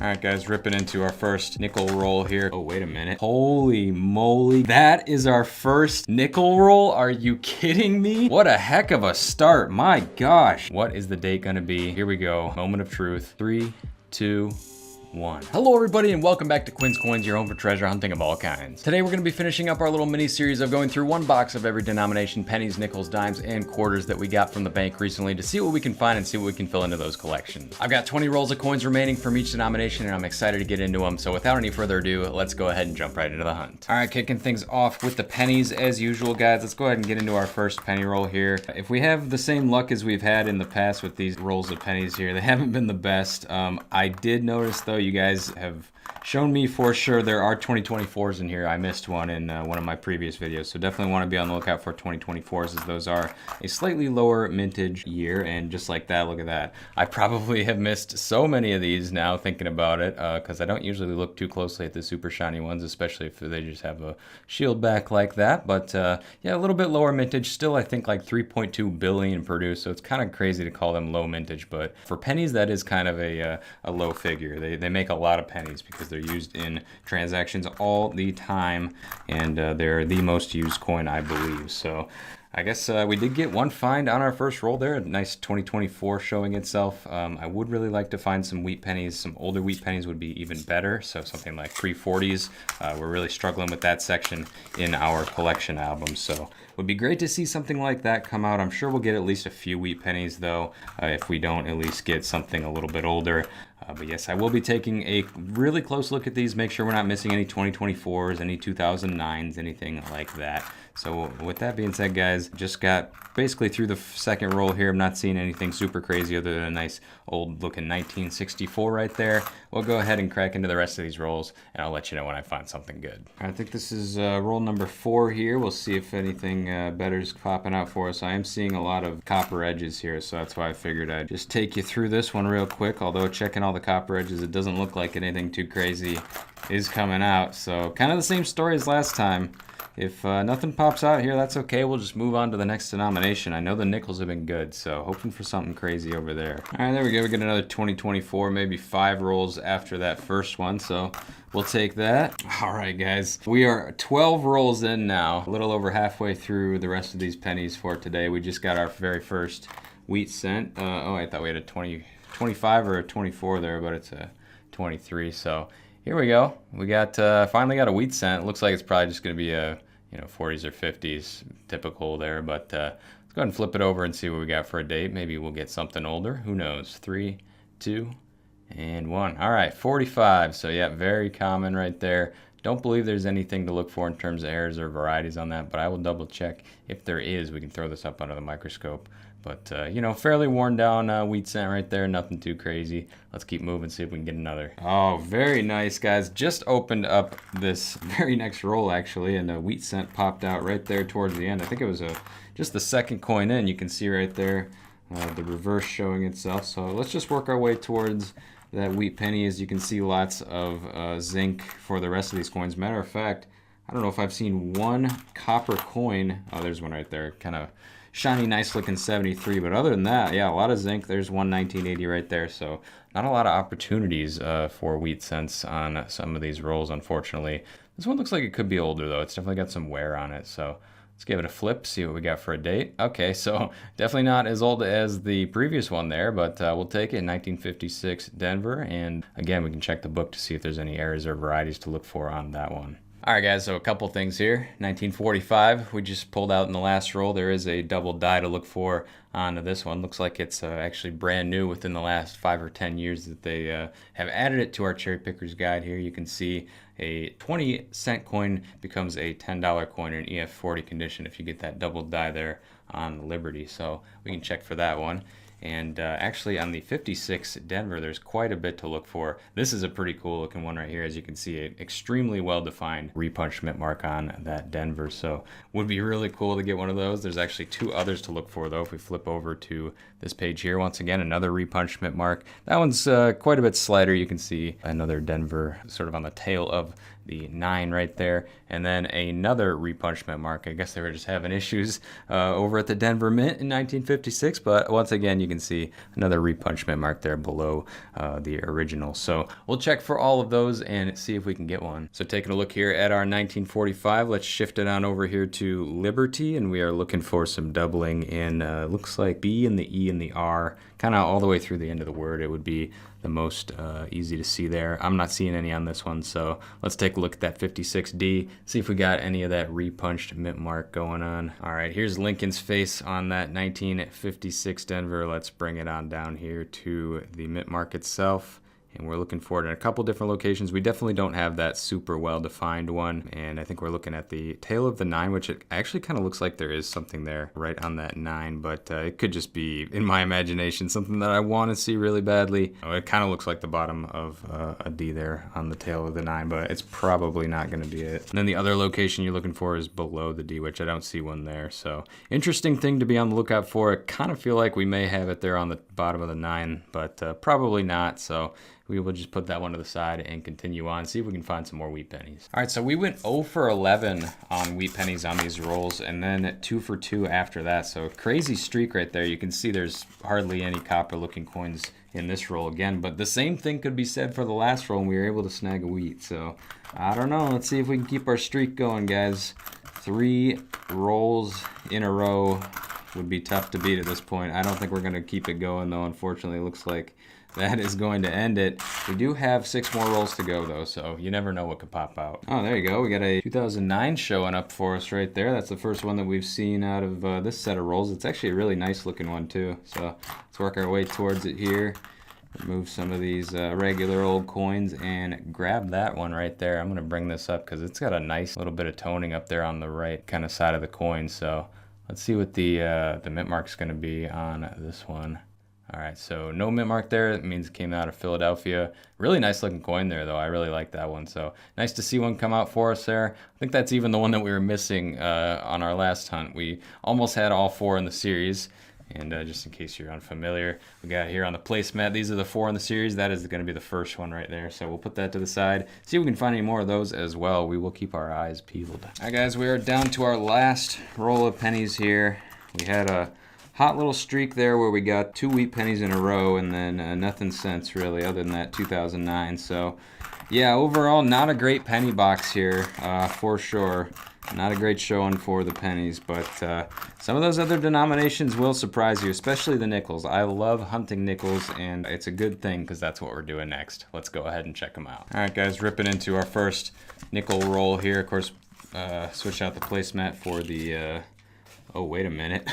All right, guys, ripping into our first nickel roll here. Oh, wait a minute. Holy moly. That is our first nickel roll? Are you kidding me? What a heck of a start. My gosh. What is the date gonna be? Here we go. Moment of truth. 3, 2, 1. Hello everybody and welcome back to Quin Coins, your home for treasure hunting of all kinds. Today we're going to be finishing up our little mini series of going through one box of every denomination, pennies, nickels, dimes, and quarters that we got from the bank recently to see what we can find and see what we can fill into those collections. I've got 20 rolls of coins remaining from each denomination and I'm excited to get into them. So without any further ado, let's go ahead and jump right into the hunt. All right, kicking things off with the pennies as usual, guys. Let's go ahead and get into our first penny roll here. If we have the same luck as we've had in the past with these rolls of pennies here, they haven't been the best. I did notice though, you guys have shown me for sure there are 2024s in here. I missed one in one of my previous videos, so definitely want to be on the lookout for 2024s as those are a slightly lower mintage year. And just like that, look at that. I probably have missed so many of these now thinking about it because I don't usually look too closely at the super shiny ones, especially if they just have a shield back like that. But yeah, a little bit lower mintage. Still, I think like 3.2 billion produced, so it's kind of crazy to call them low mintage. But for pennies, that is kind of a low figure. They make a lot of pennies because they're used in transactions all the time, and they're the most used coin, I believe. So I guess we did get one find on our first roll there. A nice 2024 showing itself. I would really like to find some wheat pennies. Some older wheat pennies would be even better. So something like pre-40s. We're really struggling with that section in our collection album. So would be great to see something like that come out. I'm sure we'll get at least a few wheat pennies though, if we don't at least get something a little bit older. But yes, I will be taking a really close look at these, make sure we're not missing any 2024s, any 2009s, anything like that. So with that being said, guys, just got basically through the second roll here. I'm not seeing anything super crazy other than a nice old looking 1964 right there. We'll go ahead and crack into the rest of these rolls and I'll let you know when I find something good. I think this is roll number 4 here. We'll see if anything better is popping out for us. I am seeing a lot of copper edges here, so that's why I figured I'd just take you through this one real quick. Although checking all the copper edges, it doesn't look like anything too crazy is coming out. So kind of the same story as last time. If nothing pops out here, that's okay. We'll just move on to the next denomination. I know the nickels have been good, so hoping for something crazy over there. All right, there we go. We get another 2024, maybe 5 rolls after that first one, so we'll take that. All right, guys. We are 12 rolls in now, a little over halfway through the rest of these pennies for today. We just got our very first wheat cent. Oh, I thought we had a 25 or a 24 there, but it's a 23, so here we go. We got finally got a wheat cent. It looks like it's probably just going to be a 40s or 50s, typical there. But let's go ahead and flip it over and see what we got for a date. Maybe we'll get something older. Who knows? 3, 2, and 1. All right, 45. So yeah, very common right there. Don't believe there's anything to look for in terms of errors or varieties on that, but I will double check. If there is, we can throw this up under the microscope. But, fairly worn down wheat cent right there. Nothing too crazy. Let's keep moving, see if we can get another. Oh, very nice, guys. Just opened up this very next roll, actually, and a wheat cent popped out right there towards the end. I think it was just the second coin in. You can see right there the reverse showing itself. So let's just work our way towards that wheat penny. As you can see, lots of zinc for the rest of these coins. Matter of fact, I don't know if I've seen one copper coin. Oh, there's one right there. Kind of shiny, nice looking 73. But other than that, yeah, a lot of zinc. There's one 1980 right there. So not a lot of opportunities for wheat cents on some of these rolls, unfortunately. This one looks like it could be older, though. It's definitely got some wear on it. So let's give it a flip, see what we got for a date. Okay, so definitely not as old as the previous one there, but we'll take it. 1956 Denver. And again, we can check the book to see if there's any errors or varieties to look for on that one. All right, guys, so a couple things here. 1945, we just pulled out in the last roll. There is a double die to look for on this one. Looks like it's actually brand new within the last 5 or 10 years that they have added it to our cherry picker's guide here. You can see a 20-cent coin becomes a $10 coin in EF40 condition if you get that double die there on Liberty. So we can check for that one. And actually on the 56 Denver, there's quite a bit to look for. This is a pretty cool looking one right here. As you can see, an extremely well-defined repunchment mark on that Denver. So would be really cool to get one of those. There's actually 2 others to look for though. If we flip over to this page here, once again, another repunchment mark. That one's quite a bit slighter. You can see another Denver sort of on the tail of the 9 right there, and then another repunchment mark. I guess they were just having issues over at the Denver Mint in 1956, but once again, you can see another repunchment mark there below the original. So we'll check for all of those and see if we can get one. So taking a look here at our 1945, let's shift it on over here to Liberty, and we are looking for some doubling in, looks like B and the E and the R, kind of all the way through the end of the word. It would be the most easy to see there. I'm not seeing any on this one, so let's take a look at that 56D, see if we got any of that repunched mint mark going on. All right, here's Lincoln's face on that 1956 Denver. Let's bring it on down here to the mint mark itself. And we're looking for it in a couple different locations. We definitely don't have that super well-defined one. And I think we're looking at the tail of the 9, which it actually kind of looks like there is something there right on that 9. But it could just be, in my imagination, something that I want to see really badly. Oh, it kind of looks like the bottom of a D there on the tail of the 9, but it's probably not going to be it. And then the other location you're looking for is below the D, which I don't see one there. So interesting thing to be on the lookout for. I kind of feel like we may have it there on the bottom of the 9, but probably not. So we will just put that one to the side and continue on, see if we can find some more wheat pennies. All right, so we went 0 for 11 on wheat pennies on these rolls, and then 2 for 2 after that. So crazy streak right there. You can see there's hardly any copper looking coins in this roll again, but the same thing could be said for the last roll, and we were able to snag a wheat. So I don't know. Let's see if we can keep our streak going, guys. 3 rolls in a row would be tough to beat at this point. I don't think we're going to keep it going, though. Unfortunately, it looks like that is going to end it. We do have 6 more rolls to go, though, so you never know what could pop out. Oh, there you go. We got a 2009 showing up for us right there. That's the first one that we've seen out of this set of rolls. It's actually a really nice looking one, too. So let's work our way towards it here. Remove some of these regular old coins and grab that one right there. I'm going to bring this up because it's got a nice little bit of toning up there on the right kind of side of the coin. So let's see what the mint mark's going to be on this one. All right, so no mint mark there. That means it came out of Philadelphia. Really nice looking coin there, though. I really like that one. So nice to see one come out for us there. I think that's even the one that we were missing on our last hunt. We almost had all 4 in the series. And just in case you're unfamiliar, we got here on the placemat, these are the 4 in the series. That is going to be the first one right there. So we'll put that to the side. See if we can find any more of those as well. We will keep our eyes peeled. All right, guys, we are down to our last roll of pennies here. We had a hot little streak there where we got 2 wheat pennies in a row, and then nothing since really other than that 2009. So yeah, overall not a great penny box here for sure. Not a great showing for the pennies, but some of those other denominations will surprise you, especially the nickels. I love hunting nickels, and it's a good thing because that's what we're doing next. Let's go ahead and check them out. All right, guys, ripping into our first nickel roll here. Of course, switch out the placemat for the, oh, wait a minute.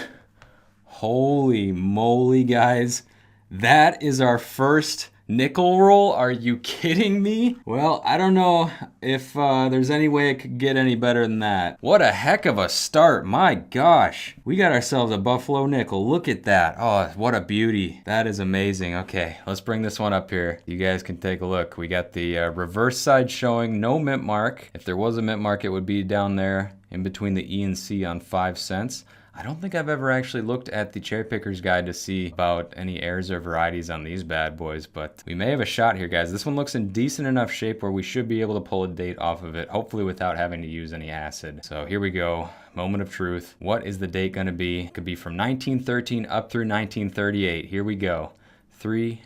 Holy moly, guys. That is our first nickel roll? Are you kidding me? Well, I don't know if there's any way it could get any better than that. What a heck of a start. My gosh. We got ourselves a buffalo nickel. Look at that. Oh, what a beauty. That is amazing. Okay, let's bring this one up here. You guys can take a look. We got the reverse side showing no mint mark. If there was a mint mark, it would be down there in between the E and C on 5 cents. I don't think I've ever actually looked at the Cherry Picker's Guide to see about any errors or varieties on these bad boys, but we may have a shot here, guys. This one looks in decent enough shape where we should be able to pull a date off of it, hopefully without having to use any acid. So here we go, moment of truth. What is the date gonna be? It could be from 1913 up through 1938. Here we go. 3,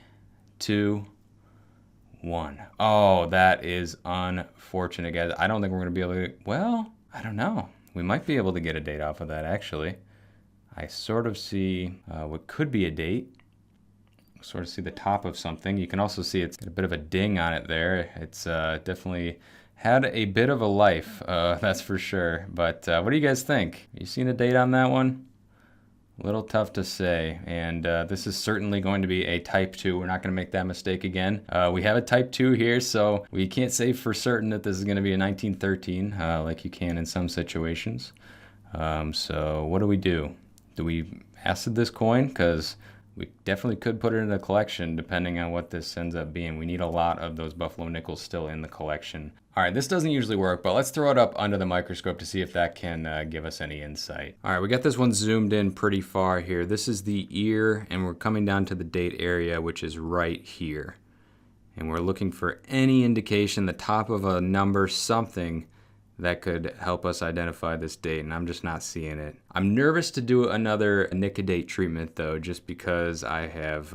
2, 1. Oh, that is unfortunate, guys. I don't think we're gonna be able to, well, I don't know. We might be able to get a date off of that, actually. I sort of see what could be a date. Sort of see the top of something. You can also see it's got a bit of a ding on it there. It's definitely had a bit of a life, that's for sure. But what do you guys think? You seen a date on that one? A little tough to say, and this is certainly going to be a type 2. We're not going to make that mistake again. We have a type 2 here, so we can't say for certain that this is going to be a 1913, like you can in some situations. So what do? Do we acid this coin? Because we definitely could put it in the collection depending on what this ends up being. We need a lot of those buffalo nickels still in the collection. All right, this doesn't usually work, but let's throw it up under the microscope to see if that can give us any insight. All right, we got this one zoomed in pretty far here. This is the ear, and we're coming down to the date area, which is right here. And we're looking for any indication, the top of a number, something that could help us identify this date, and I'm just not seeing it. I'm nervous to do another Nicodate treatment though, just because I have,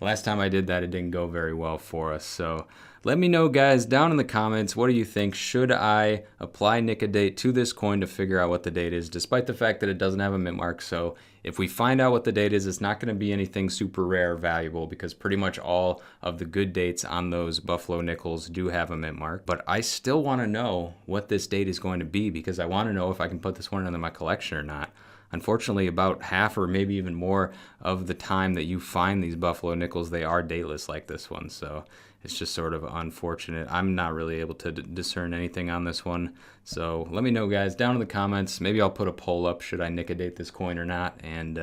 last time I did that, it didn't go very well for us. So let me know, guys, down in the comments, what do you think? Should I apply Nicodate to this coin to figure out what the date is, despite the fact that it doesn't have a mint mark? So if we find out what the date is, it's not going to be anything super rare or valuable, because pretty much all of the good dates on those Buffalo nickels do have a mint mark. But I still want to know what this date is going to be, because I want to know if I can put this one into my collection or not. Unfortunately, about half or maybe even more of the time that you find these Buffalo nickels, they are dateless like this one. So it's just sort of unfortunate. I'm not really able to discern anything on this one. So let me know, guys, down in the comments. Maybe I'll put a poll up, should I Nicodate this coin or not? And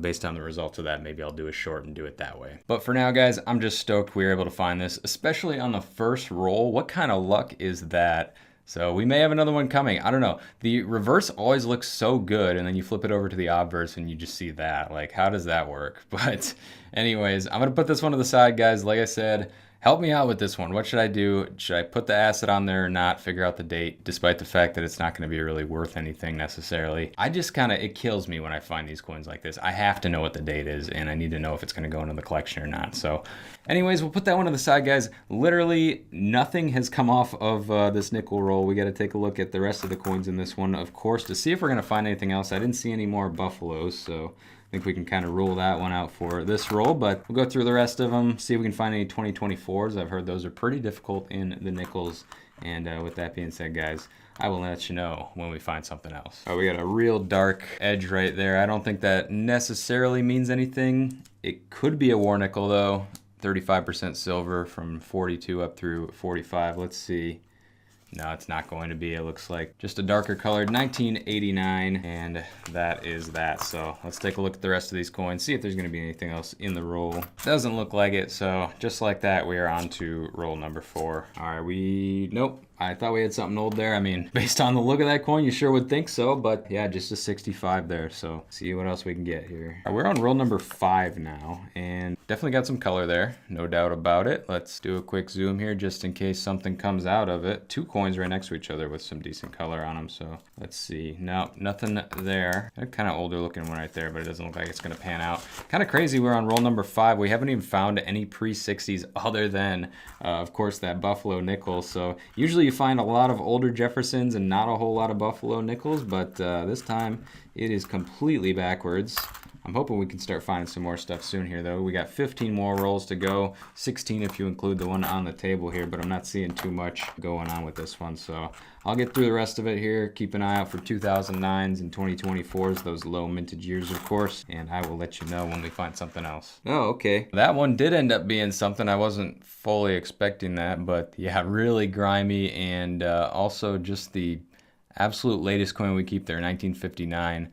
based on the results of that, maybe I'll do a short and do it that way. But for now, guys, I'm just stoked we were able to find this, especially on the first roll. What kind of luck is that? So we may have another one coming. I don't know. The reverse always looks so good, and then you flip it over to the obverse and you just see that. Like, how does that work? But anyways, I'm going to put this one to the side, guys. Like I said, help me out with this one. What should I do? Should I put the acid on there or not? Figure out the date, despite the fact that it's not going to be really worth anything necessarily. I just kind of, it kills me when I find these coins like this. I have to know what the date is, and I need to know if it's going to go into the collection or not. So anyways, we'll put that one to the side, guys. Literally nothing has come off of this nickel roll. We got to take a look at the rest of the coins in this one, of course, to see if we're going to find anything else. I didn't see any more buffaloes, so I think we can kind of rule that one out for this roll, but we'll go through the rest of them, see if we can find any 2024s. I've heard those are pretty difficult in the nickels. And with that being said, guys, I will let you know when we find something else. Oh, we got a real dark edge right there. I don't think that necessarily means anything. It could be a war nickel though. 35% silver from 42 up through 45. Let's see. No, it's not going to be. It looks like just a darker colored 1989, and that is that. So let's take a look at the rest of these coins, see if there's going to be anything else in the roll. Doesn't look like it, so just like that, we are on to roll number 4. All right, nope. I thought we had something old there. I mean, based on the look of that coin, you sure would think so, but yeah, just a 65 there. So see what else we can get here. All right, we're on roll number 5 now, and definitely got some color there, no doubt about it. Let's do a quick zoom here just in case something comes out of it. 2 coins right next to each other with some decent color on them. So let's see. No, nothing there. A kind of older looking one right there, but it doesn't look like it's going to pan out. Kind of crazy. We're on roll number 5. We haven't even found any pre-60s other than, of course, that Buffalo nickel. So usually you find a lot of older Jeffersons and not a whole lot of Buffalo nickels, but this time it is completely backwards. I'm hoping we can start finding some more stuff soon here, though. We got 15 more rolls to go, 16 if you include the one on the table here, but I'm not seeing too much going on with this one, so I'll get through the rest of it here. Keep an eye out for 2009s and 2024s, those low mintage years, of course, and I will let you know when we find something else. Oh, okay. That one did end up being something. I wasn't fully expecting that, but yeah, really grimy, and also just the absolute latest coin we keep there, 1959.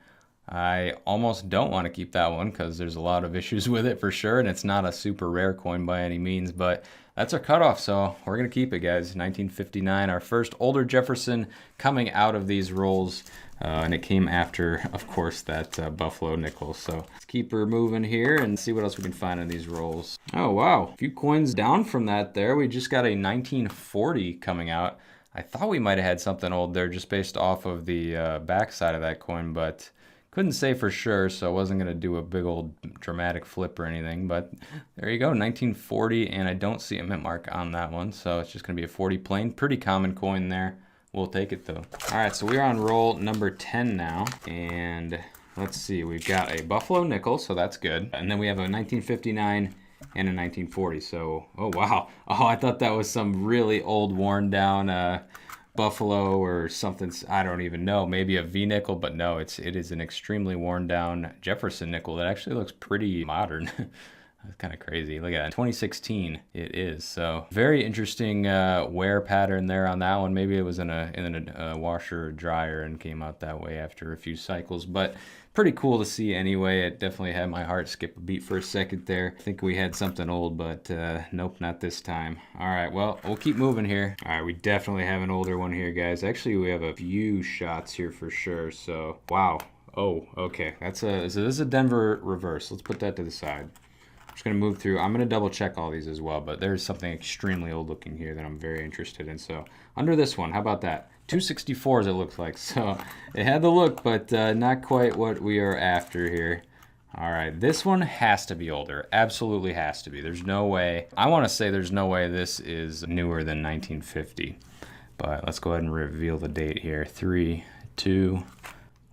I almost don't want to keep that one because there's a lot of issues with it for sure, and it's not a super rare coin by any means, but that's our cutoff, so we're going to keep it, guys. 1959, our first older Jefferson coming out of these rolls, and it came after, of course, that Buffalo nickel. So let's keep her moving here and see what else we can find in these rolls. Oh, wow. A few coins down from that there. We just got a 1940 coming out. I thought we might have had something old there just based off of the back side of that coin, but couldn't say for sure, so I wasn't going to do a big old dramatic flip or anything, but there you go, 1940, and I don't see a mint mark on that one, so it's just going to be a 40 plain. Pretty common coin there. We'll take it, though. All right, so we're on roll number 10 now, and let's see. We've got a Buffalo nickel, so that's good, and then we have a 1959 and a 1940, so, oh, wow. Oh, I thought that was some really old, worn-down Buffalo or something, I don't even know, maybe a V nickel, but no, it is an extremely worn down Jefferson nickel that actually looks pretty modern. That's kind of crazy. Look at that, 2016 it is. So very interesting wear pattern there on that one. Maybe it was in a washer or dryer and came out that way after a few cycles, but pretty cool to see anyway. It definitely had my heart skip a beat for a second there. I think we had something old, but nope, not this time. All right, well, we'll keep moving here. All right, we definitely have an older one here, guys. Actually, we have a few shots here for sure, so wow. Oh, okay, so this is a Denver reverse. Let's put that to the side. just gonna move through. I'm gonna double check all these as well, but there's something extremely old looking here that I'm very interested in. So under this one, how about that? 264s it looks like. So it had the look, but not quite what we are after here. All right, this one has to be older. Absolutely has to be. There's no way. I want to say there's no way this is newer than 1950. But let's go ahead and reveal the date here. 3, 2,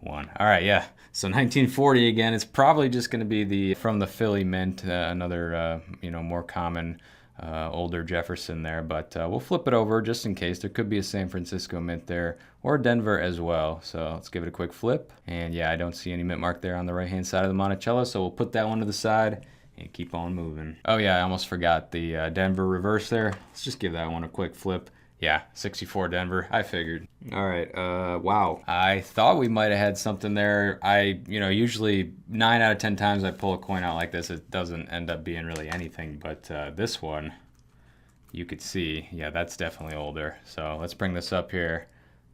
1. All right, yeah. So 1940 again. It's probably just going to be the from the Philly mint, another more common older Jefferson there. But we'll flip it over just in case. There could be a San Francisco mint there or Denver as well. So let's give it a quick flip. And yeah, I don't see any mint mark there on the right-hand side of the Monticello. So we'll put that one to the side and keep on moving. Oh yeah, I almost forgot the Denver reverse there. Let's just give that one a quick flip. Yeah, 64 Denver, I figured. All right, wow. I thought we might have had something there. Usually 9 out of 10 times I pull a coin out like this, it doesn't end up being really anything, but this one, you could see, yeah, that's definitely older. So let's bring this up here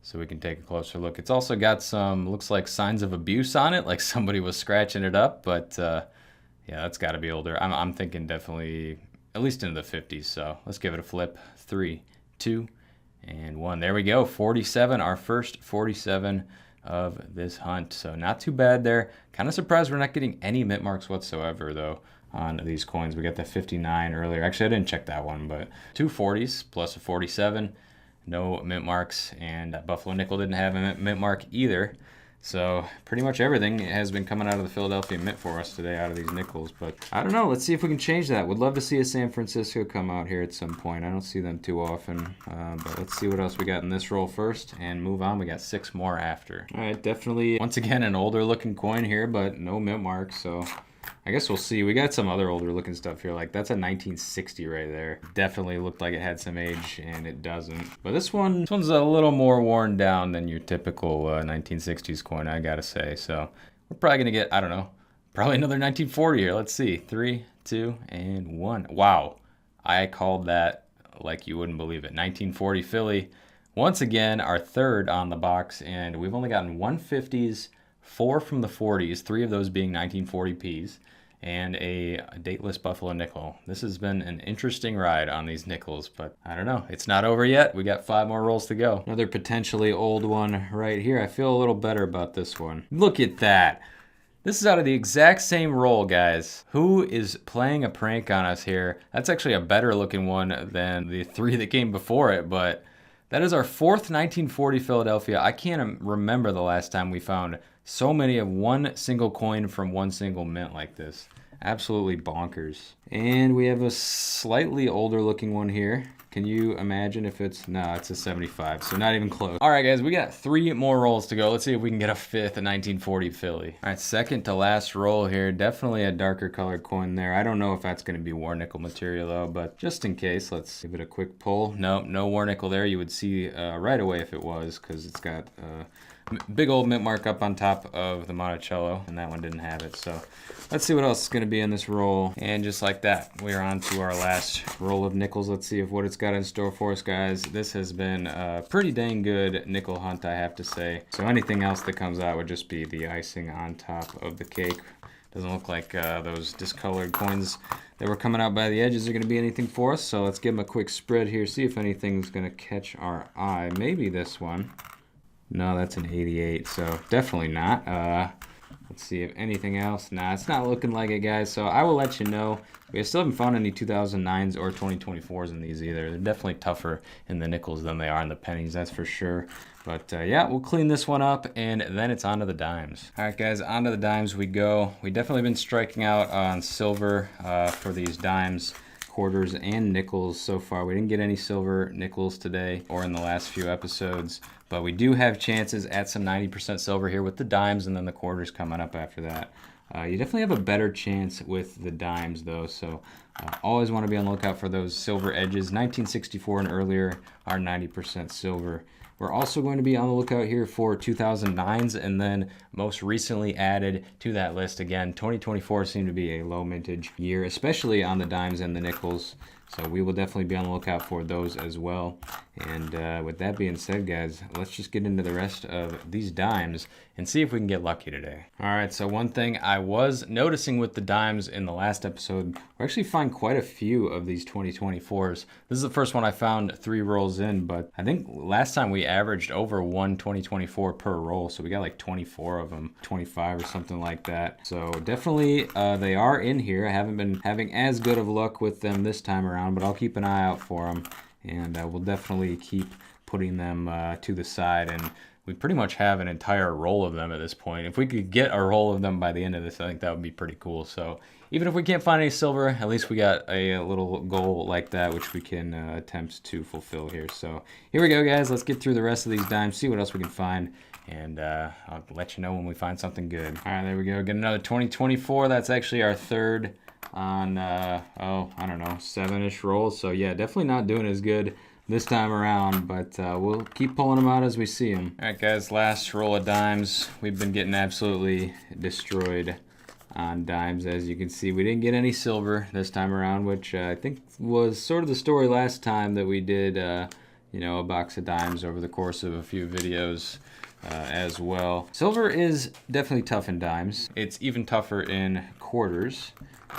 so we can take a closer look. It's also got some, looks like signs of abuse on it, like somebody was scratching it up, but yeah, that's gotta be older. I'm thinking definitely at least into the 50s, so let's give it a flip. 3, 2, and 1. There we go. 47, our first 47 of this hunt. So not too bad there. Kind of surprised we're not getting any mint marks whatsoever though on these coins. We got the 59 earlier. Actually, I didn't check that one, but 2 40s plus a 47. No mint marks, and Buffalo Nickel didn't have a mint mark either. So pretty much everything has been coming out of the Philadelphia Mint for us today out of these nickels. But I don't know. Let's see if we can change that. Would love to see a San Francisco come out here at some point. I don't see them too often. But let's see what else we got in this roll first and move on. We got 6 more after. All right, definitely, once again, an older looking coin here, but no mint marks. So I guess we'll see. We got some other older looking stuff here. Like that's a 1960 right there. Definitely looked like it had some age, and it doesn't. But this one's a little more worn down than your typical 1960s coin, I gotta say. So we're probably gonna get, I don't know, probably another 1940 here. Let's see. 3, 2, and 1. Wow, I called that like you wouldn't believe it. 1940 Philly. Once again, our third on the box, and we've only gotten 150s. 4 from the 40s, 3 of those being 1940Ps, and a dateless Buffalo nickel. This has been an interesting ride on these nickels, but I don't know. It's not over yet. We got 5 more rolls to go. Another potentially old one right here. I feel a little better about this one. Look at that. This is out of the exact same roll, guys. Who is playing a prank on us here? That's actually a better looking one than the 3 that came before it, but that is our 4th 1940 Philadelphia. I can't remember the last time we found so many of one single coin from one single mint like this. Absolutely bonkers. And we have a slightly older looking one here. Can you imagine if it's, no, it's a 75, so not even close. All right, guys, we got 3 more rolls to go. Let's see if we can get a 5th 1940 Philly. All right, second to last roll here. Definitely a darker colored coin there. I don't know if that's gonna be war nickel material though, but just in case, let's give it a quick pull. Nope, no war nickel there. You would see right away if it was, because it's got big old mint mark up on top of the Monticello, and that one didn't have it. So let's see what else is going to be in this roll. And just like that, we're on to our last roll of nickels. Let's see if what it's got in store for us, guys. This has been a pretty dang good nickel hunt, I have to say. So anything else that comes out would just be the icing on top of the cake. Doesn't look like those discolored coins that were coming out by the edges are going to be anything for us. So let's give them a quick spread here, see if anything's going to catch our eye. Maybe this one. No, that's an 88, so definitely not. Let's see if anything else. Nah, it's not looking like it, guys, so I will let you know. We still haven't found any 2009s or 2024s in these either. They're definitely tougher in the nickels than they are in the pennies, that's for sure. But yeah, we'll clean this one up, and then it's on to the dimes. All right, guys, on to the dimes we go. We've definitely been striking out on silver for these dimes, quarters, and nickels so far. We didn't get any silver nickels today or in the last few episodes, but we do have chances at some 90% silver here with the dimes, and then the quarters coming up after that. You definitely have a better chance with the dimes though, so Always want to be on the lookout for those silver edges. 1964 and earlier are 90% silver. We're also going to be on the lookout here for 2009s, and then most recently added to that list again, 2024 seemed to be a low mintage year, especially on the dimes and the nickels. So we will definitely be on the lookout for those as well. And with that being said, guys, let's just get into the rest of these dimes and see if we can get lucky today. All right, so one thing I was noticing with the dimes in the last episode, we actually find quite a few of these 2024s. This is the first one I found 3 rolls in, but I think last time we averaged over 1 2024 per roll, so we got like 24 of them, 25 or something like that. So definitely they are in here. I haven't been having as good of luck with them this time around, but I'll keep an eye out for them, and we'll definitely keep putting them to the side. And we pretty much have an entire roll of them at this point. If we could get a roll of them by the end of this, I think that would be pretty cool. So even if we can't find any silver, at least we got a little goal like that, which we can attempt to fulfill here. So here we go, guys. Let's get through the rest of these dimes, see what else we can find, and I'll let you know when we find something good. All right, there we go. Get another 2024. That's actually our third on, oh, I don't know, 7-ish rolls. So yeah, definitely not doing as good this time around, but we'll keep pulling them out as we see them. All right, guys, last roll of dimes. We've been getting absolutely destroyed on dimes. As you can see, we didn't get any silver this time around, which I think was sort of the story last time that we did, you know, a box of dimes over the course of a few videos as well. Silver is definitely tough in dimes. It's even tougher in quarters.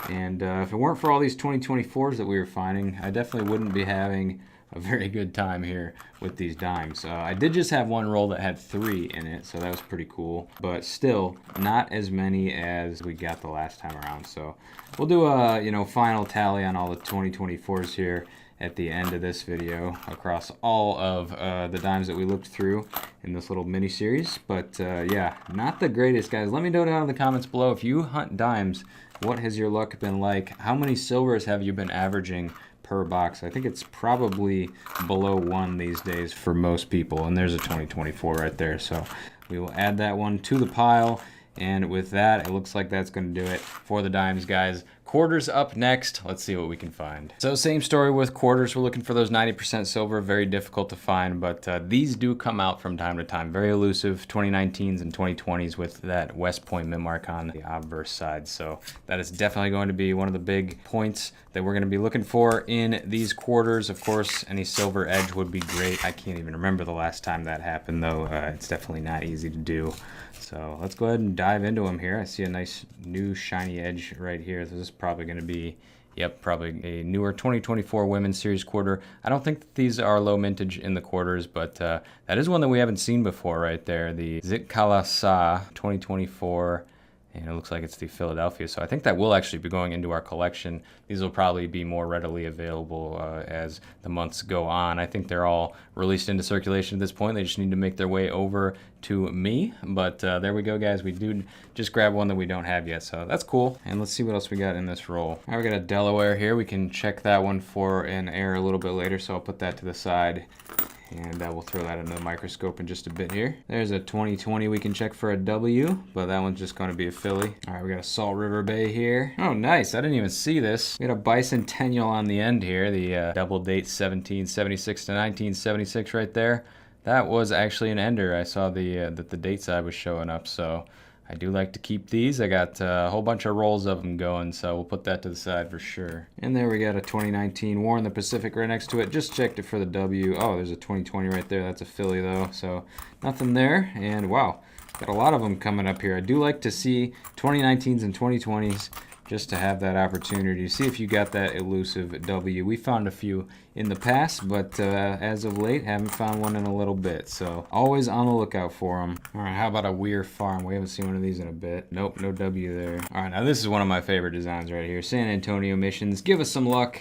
And if it weren't for all these 2024s that we were finding, I definitely wouldn't be having a very good time here with these dimes. I did just have one roll that had 3 in it, so that was pretty cool, but still not as many as we got the last time around. So we'll do a, you know, final tally on all the 2024s here at the end of this video across all of the dimes that we looked through in this little mini series. But yeah, not the greatest, guys. Let me know down in the comments below, if you hunt dimes, what has your luck been like? How many silvers have you been averaging per box? I think it's probably below 1 these days for most people, and there's a 2024 right there. So we will add that one to the pile, and with that, it looks like that's going to do it for the dimes, guys. Quarters up next. Let's see what we can find. So same story with quarters. We're looking for those 90% silver. Very difficult to find, but these do come out from time to time. Very elusive 2019s and 2020s with that West Point mint mark on the obverse side. So that is definitely going to be one of the big points that we're going to be looking for in these quarters. Of course, any silver edge would be great. I can't even remember the last time that happened, though. It's definitely not easy to do. So let's go ahead and dive into them here. I see a nice new shiny edge right here. This is probably going to be, yep, probably a newer 2024 Women's Series quarter. I don't think that these are low mintage in the quarters, but that is one that we haven't seen before right there. The Zitkalasa 2024, and it looks like it's the Philadelphia. So I think that will actually be going into our collection. These will probably be more readily available as the months go on. I think they're all released into circulation at this point. They just need to make their way over to me. But there we go, guys. We do just grab one that we don't have yet, so that's cool. And let's see what else we got in this roll. All right, we got a Delaware here. We can check that one for an error a little bit later, so I'll put that to the side. And we'll throw that into the microscope in just a bit here. There's a 2020 we can check for a W, but that one's just going to be a Philly. All right, we got a Salt River Bay here. Oh, nice. I didn't even see this. We got a bicentennial on the end here, the double date 1776 to 1976 right there. That was actually an ender. I saw that the date side was showing up, so I do like to keep these. I got a whole bunch of rolls of them going, so we'll put that to the side for sure. And there we got a 2019 War in the Pacific right next to it. Just checked it for the W. Oh, there's a 2020 right there. That's a Philly though, so nothing there. And wow, got a lot of them coming up here. I do like to see 2019s and 2020s just to have that opportunity to see if you got that elusive W. We found a few in the past, but as of late, haven't found one in a little bit. So always on the lookout for them. All right, how about a Weir Farm? We haven't seen one of these in a bit. Nope, no W there. All right, now this is one of my favorite designs right here. San Antonio Missions. Give us some luck.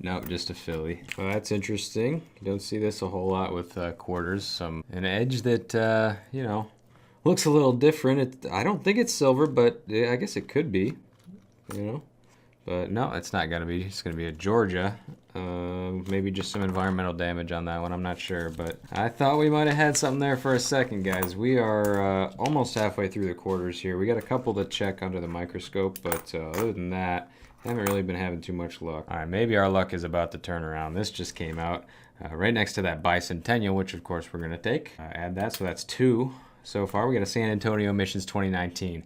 Nope, just a Philly. Well, that's interesting. You don't see this a whole lot with quarters. An edge that, you know, looks a little different. I don't think it's silver, but I guess it could be. You know, but no, it's not gonna be. It's gonna be a Georgia. Maybe just some environmental damage on that one. I'm not sure, but I thought we might have had something there for a second, guys. We are almost halfway through the quarters here. We got a couple to check under the microscope, but other than that, Haven't really been having too much luck. All right, maybe our luck is about to turn around. This just came out right next to that bicentennial, which of course we're gonna take. Add that, so that's 2 so far. We got a San Antonio Missions 2019.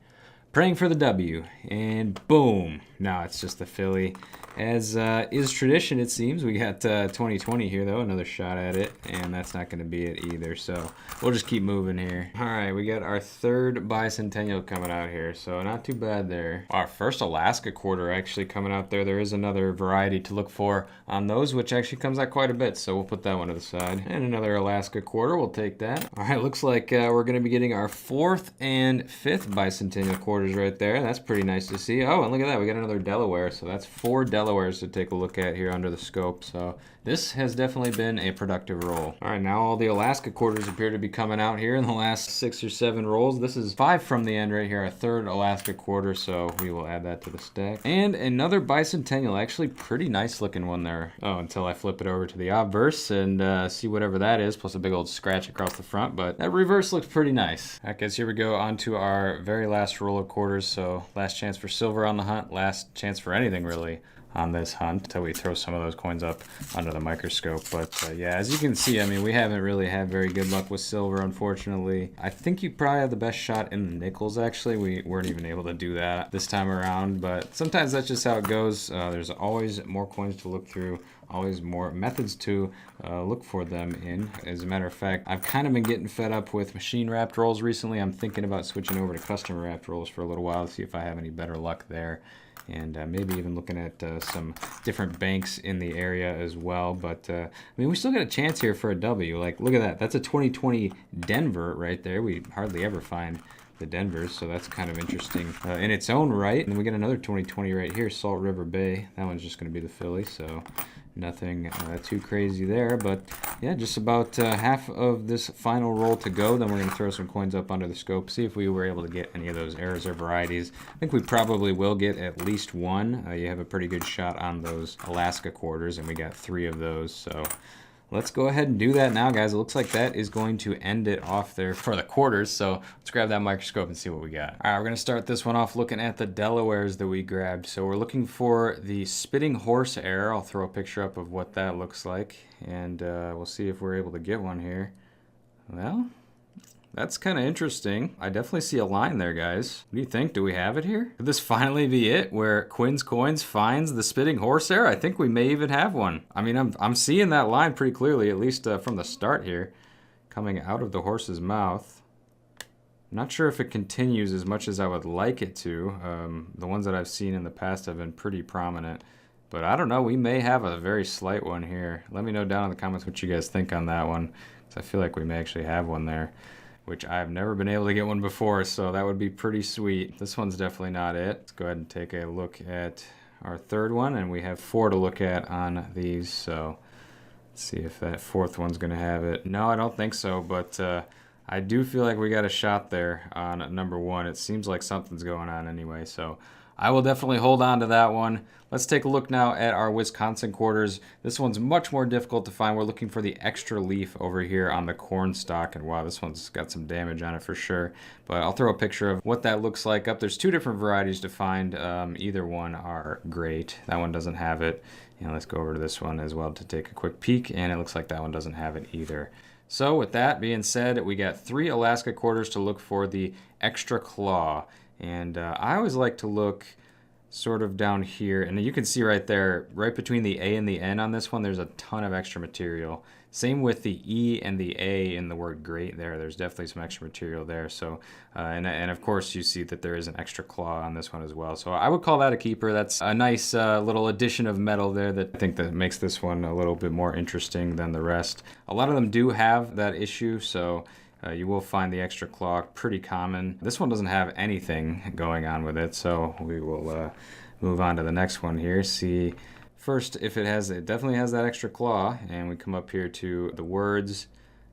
Praying for the W, and boom. Now it's just the Philly. As is tradition, it seems. We got 2020 here, though, another shot at it, and that's not going to be it either, so we'll just keep moving here. All right, we got our 3rd bicentennial coming out here, so not too bad there. Our first Alaska quarter actually coming out there. There is another variety to look for on those, which actually comes out quite a bit, so we'll put that one to the side. And another Alaska quarter, we'll take that. All right, looks like we're going to be getting our 4th and 5th bicentennial quarters right there. That's pretty nice to see. Oh, and look at that, we got another Delaware, so that's 4 Delawares to take a look at here under the scope. So this has definitely been a productive roll. All right, now all the Alaska quarters appear to be coming out here in the last 6 or 7 rolls. This is 5 from the end right here, our 3rd Alaska quarter, so we will add that to the stack. And another bicentennial, actually pretty nice looking one there. Oh, until I flip it over to the obverse and see whatever that is, plus a big old scratch across the front, but that reverse looks pretty nice. All right, guys, here we go on to our very last roll of quarters. So last chance for silver on the hunt, last chance for anything really on this hunt until we throw some of those coins up under the microscope. But yeah, as you can see, I mean, we haven't really had very good luck with silver, unfortunately. I think you probably have the best shot in the nickels, actually. We weren't even able to do that this time around, but sometimes that's just how it goes. There's always more coins to look through, always more methods to look for them in. As a matter of fact, I've kind of been getting fed up with machine wrapped rolls recently. I'm thinking about switching over to custom wrapped rolls for a little while to see if I have any better luck there. And maybe even looking at some different banks in the area as well. But I mean, we still got a chance here for a W. Like, look at that. That's a 2020 Denver right there. We hardly ever find the Denvers, so that's kind of interesting in its own right. And we got another 2020 right here, Salt River Bay. That one's just going to be the Philly, so nothing too crazy there. But yeah, just about half of this final roll to go. Then we're going to throw some coins up under the scope, see if we were able to get any of those errors or varieties. I think we probably will get at least one. You have a pretty good shot on those Alaska quarters, and we got 3 of those, so let's go ahead and do that now, guys. It looks like that is going to end it off there for the quarters. So let's grab that microscope and see what we got. All right, we're going to start this one off looking at the Delawares that we grabbed. So we're looking for the spitting horse error. I'll throw a picture up of what that looks like, and we'll see if we're able to get one here. Well, that's kind of interesting. I definitely see a line there, guys. What do you think? Do we have it here? Could this finally be it, where Quin Coins finds the spitting horse error? I think we may even have one. I mean, I'm seeing that line pretty clearly, at least from the start here, coming out of the horse's mouth. I'm not sure if it continues as much as I would like it to. The ones that I've seen in the past have been pretty prominent. But I don't know, we may have a very slight one here. Let me know down in the comments what you guys think on that one, because I feel like we may actually have one there, which I've never been able to get one before, so that would be pretty sweet. This one's definitely not it. Let's go ahead and take a look at our 3rd one, and we have 4 to look at on these, so let's see if that 4th one's gonna have it. No, I don't think so, but I do feel like we got a shot there on number 1. It seems like something's going on anyway, so I will definitely hold on to that one. Let's take a look now at our Wisconsin quarters. This one's much more difficult to find. We're looking for the extra leaf over here on the corn stalk, and wow, this one's got some damage on it for sure. But I'll throw a picture of what that looks like up. There's 2 different varieties to find. Either one are great. That one doesn't have it. And let's go over to this one as well to take a quick peek, and it looks like that one doesn't have it either. So with that being said, we got 3 Alaska quarters to look for the extra claw. And I always like to look sort of down here, and you can see right there, right between the A and the N on this one, there's a ton of extra material. Same with the E and the A in the word great there. There's definitely some extra material there. So, and of course you see that there is an extra claw on this one as well. So I would call that a keeper. That's a nice little addition of metal there that I think that makes this one a little bit more interesting than the rest. A lot of them do have that issue, so you will find the extra claw pretty common. This one doesn't have anything going on with it, so we will move on to the next one here. See first if it definitely has that extra claw, and we come up here to the words,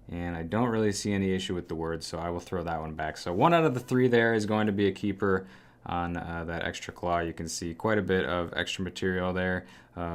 and I don't really see any issue with the words, so I will throw that one back. So 1 out of the 3 there is going to be a keeper on that extra claw. You can see quite a bit of extra material there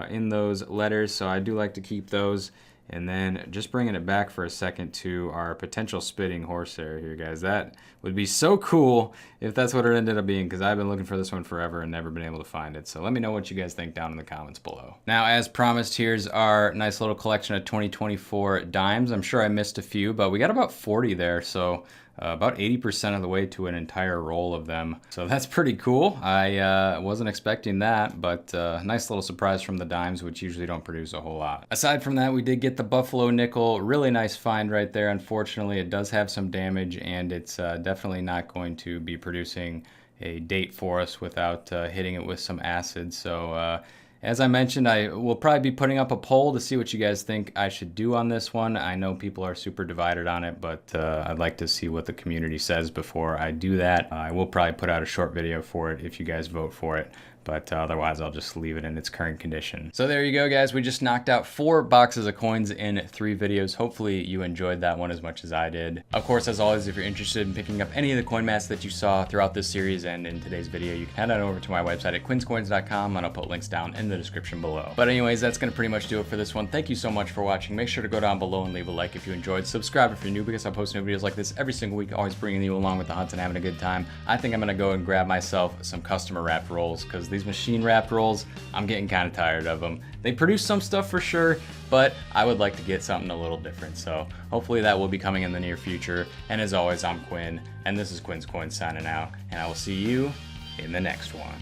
in those letters, so I do like to keep those. And then just bringing it back for a second to our potential spitting horsehair here, guys. That would be so cool if that's what it ended up being, because I've been looking for this one forever and never been able to find it. So let me know what you guys think down in the comments below. Now, as promised, here's our nice little collection of 2024 dimes. I'm sure I missed a few, but we got about 40 there. So about 80% of the way to an entire roll of them. So that's pretty cool. I wasn't expecting that, but nice little surprise from the dimes, which usually don't produce a whole lot. Aside from that, we did get the buffalo nickel. Really nice find right there. Unfortunately, it does have some damage, and it's definitely not going to be producing a date for us without hitting it with some acid. So as I mentioned, I will probably be putting up a poll to see what you guys think I should do on this one. I know people are super divided on it, but I'd like to see what the community says before I do that. I will probably put out a short video for it if you guys vote for it. But otherwise, I'll just leave it in its current condition. So there you go, guys. We just knocked out 4 boxes of coins in 3 videos. Hopefully you enjoyed that one as much as I did. Of course, as always, if you're interested in picking up any of the coin mats that you saw throughout this series and in today's video, you can head on over to my website at quinscoins.com, and I'll put links down in the description below. But anyways, that's going to pretty much do it for this one. Thank you so much for watching. Make sure to go down below and leave a like if you enjoyed. Subscribe if you're new, because I post new videos like this every single week, always bringing you along with the hunts and having a good time. I think I'm going to go and grab myself some customer wrapped rolls, because these machine wrapped rolls, I'm getting kind of tired of them. They produce some stuff for sure, but I would like to get something a little different. So hopefully that will be coming in the near future. And as always, I'm Quinn, and this is Quin's Coins signing out, and I will see you in the next one.